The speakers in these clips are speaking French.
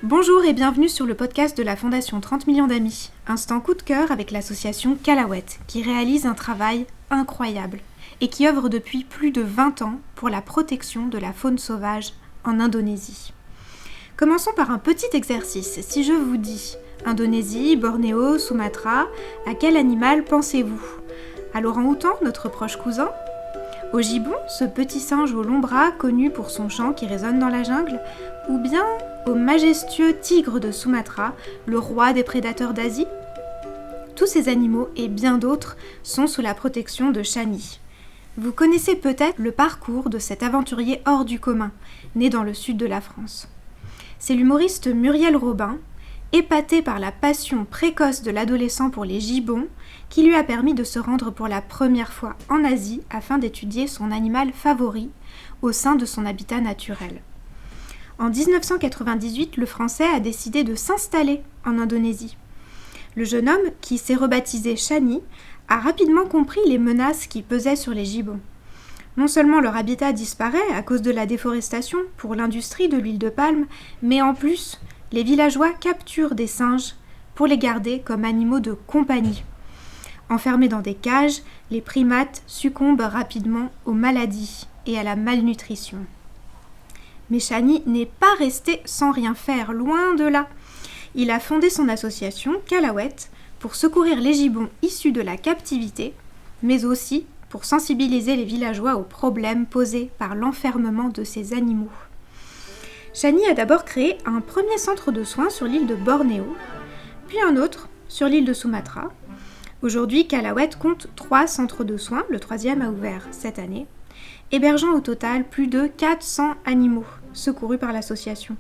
Bonjour et bienvenue sur le podcast de la Fondation 30 millions d'amis. Instant coup de cœur avec l'association Kalawet, qui réalise un travail incroyable et qui œuvre depuis plus de 20 ans pour la protection de la faune sauvage en Indonésie. Commençons par un petit exercice. Si je vous dis Indonésie, Bornéo, Sumatra, à quel animal pensez-vous ? À l'orang-outan, notre proche cousin ? Au gibbon, ce petit singe aux longs bras connu pour son chant qui résonne dans la jungle ? Ou bien au majestueux tigre de Sumatra, le roi des prédateurs d'Asie ? Tous ces animaux et bien d'autres sont sous la protection de Chani. Vous connaissez peut-être le parcours de cet aventurier hors du commun, né dans le sud de la France. C'est l'humoriste Muriel Robin, épaté par la passion précoce de l'adolescent pour les gibbons, qui lui a permis de se rendre pour la première fois en Asie afin d'étudier son animal favori au sein de son habitat naturel. En 1998, le Français a décidé de s'installer en Indonésie. Le jeune homme, qui s'est rebaptisé Chani, a rapidement compris les menaces qui pesaient sur les gibbons. Non seulement leur habitat disparaît à cause de la déforestation pour l'industrie de l'huile de palme, mais en plus, les villageois capturent des singes pour les garder comme animaux de compagnie. Enfermés dans des cages, les primates succombent rapidement aux maladies et à la malnutrition. Mais Chani n'est pas resté sans rien faire, loin de là. Il a fondé son association Kalawet pour secourir les gibbons issus de la captivité, mais aussi pour sensibiliser les villageois aux problèmes posés par l'enfermement de ces animaux. Chani a d'abord créé un premier centre de soins sur l'île de Bornéo, puis un autre sur l'île de Sumatra. Aujourd'hui, Kalawet compte 3 centres de soins, le 3e a ouvert cette année, hébergeant au total plus de 400 animaux secourus par l'association.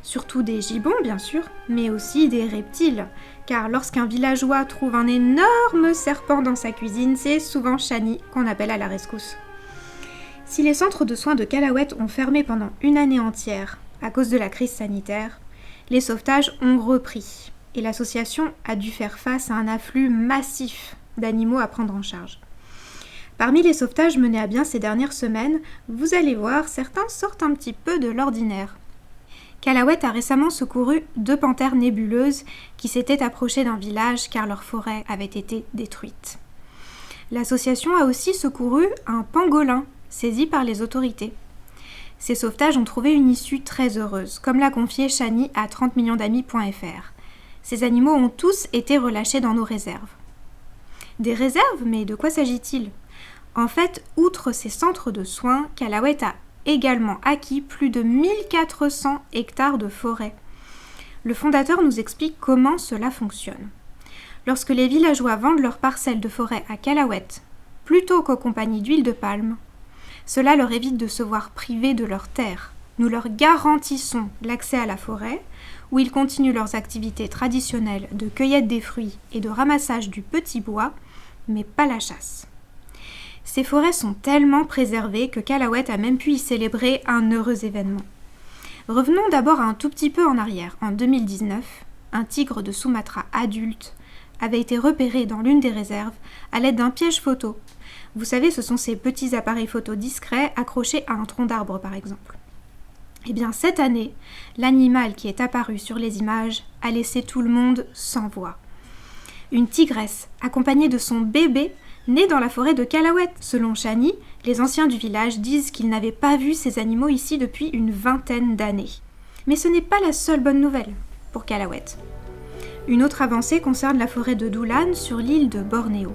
Surtout des gibbons, bien sûr, mais aussi des reptiles, car lorsqu'un villageois trouve un énorme serpent dans sa cuisine, c'est souvent Chani qu'on appelle à la rescousse. Si les centres de soins de Kalawet ont fermé pendant une année entière à cause de la crise sanitaire, les sauvetages ont repris et l'association a dû faire face à un afflux massif d'animaux à prendre en charge. Parmi les sauvetages menés à bien ces dernières semaines, vous allez voir, certains sortent un petit peu de l'ordinaire. Kalawet a récemment secouru 2 panthères nébuleuses qui s'étaient approchées d'un village car leur forêt avait été détruite. L'association a aussi secouru un pangolin saisi par les autorités. Ces sauvetages ont trouvé une issue très heureuse, comme l'a confié Chani à 30millionsdamis.fr. Ces animaux ont tous été relâchés dans nos réserves. Des réserves, mais de quoi s'agit-il ? En fait, outre ces centres de soins, Kalawet a également acquis plus de 1400 hectares de forêt. Le fondateur nous explique comment cela fonctionne. Lorsque les villageois vendent leurs parcelles de forêt à Kalawet, plutôt qu'aux compagnies d'huile de palme, cela leur évite de se voir privés de leurs terres. Nous leur garantissons l'accès à la forêt, où ils continuent leurs activités traditionnelles de cueillette des fruits et de ramassage du petit bois, mais pas la chasse. Ces forêts sont tellement préservées que Kalawet a même pu y célébrer un heureux événement. Revenons d'abord un tout petit peu en arrière. En 2019, un tigre de Sumatra adulte avait été repéré dans l'une des réserves à l'aide d'un piège photo. Vous savez, ce sont ces petits appareils photo discrets accrochés à un tronc d'arbre par exemple. Eh bien cette année, l'animal qui est apparu sur les images a laissé tout le monde sans voix. Une tigresse, accompagnée de son bébé, né dans la forêt de Kalawet. Selon Chani, les anciens du village disent qu'ils n'avaient pas vu ces animaux ici depuis une 20aine d'années. Mais ce n'est pas la seule bonne nouvelle pour Kalawet. Une autre avancée concerne la forêt de Doulan sur l'île de Bornéo.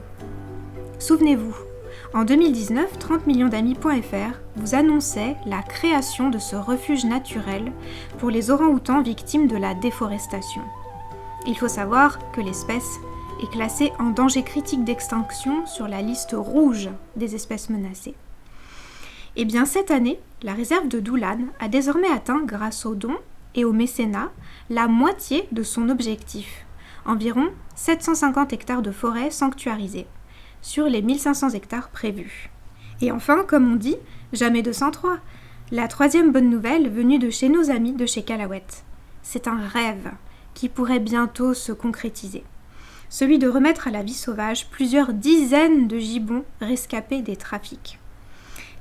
Souvenez-vous, en 2019, 30millionsdamis.fr vous annonçait la création de ce refuge naturel pour les orang-outans victimes de la déforestation. Il faut savoir que l'espèce est classée en danger critique d'extinction sur la liste rouge des espèces menacées. Et bien cette année, la réserve de Doulan a désormais atteint, grâce aux dons et au mécénat, la moitié de son objectif, environ 750 hectares de forêt sanctuarisée, sur les 1500 hectares prévus. Et enfin, comme on dit, jamais 203, la 3e bonne nouvelle venue de chez nos amis de chez Kalawet. C'est un rêve qui pourrait bientôt se concrétiser. Celui de remettre à la vie sauvage plusieurs dizaines de gibbons rescapés des trafics.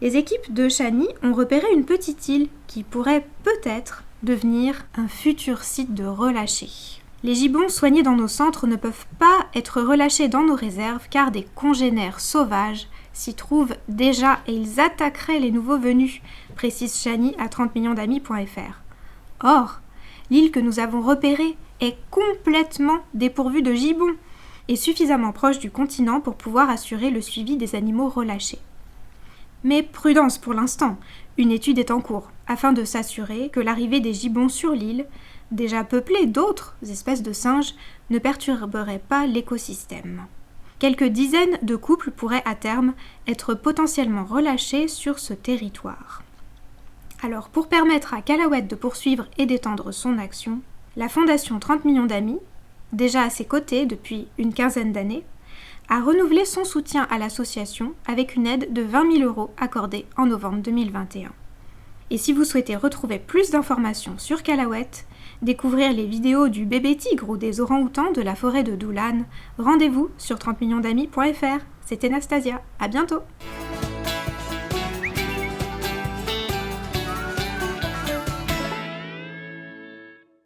Les équipes de Chani ont repéré une petite île qui pourrait peut-être devenir un futur site de relâchés. Les gibbons soignés dans nos centres ne peuvent pas être relâchés dans nos réserves car des congénères sauvages s'y trouvent déjà et ils attaqueraient les nouveaux venus, précise Chani à 30millionsdamis.fr. Or, l'île que nous avons repérée est complètement dépourvue de gibbons et suffisamment proche du continent pour pouvoir assurer le suivi des animaux relâchés. Mais prudence pour l'instant, une étude est en cours afin de s'assurer que l'arrivée des gibbons sur l'île, déjà peuplée d'autres espèces de singes, ne perturberait pas l'écosystème. Quelques dizaines de couples pourraient à terme être potentiellement relâchés sur ce territoire. Alors pour permettre à Calawet de poursuivre et d'étendre son action, la Fondation 30 millions d'amis, déjà à ses côtés depuis une quinzaine d'années, a renouvelé son soutien à l'association avec une aide de 20 000 € accordée en novembre 2021. Et si vous souhaitez retrouver plus d'informations sur Calawet, découvrir les vidéos du bébé tigre ou des orang-outans de la forêt de Doulan, rendez-vous sur 30millionsdamis.fr. C'était Nastasia, à bientôt!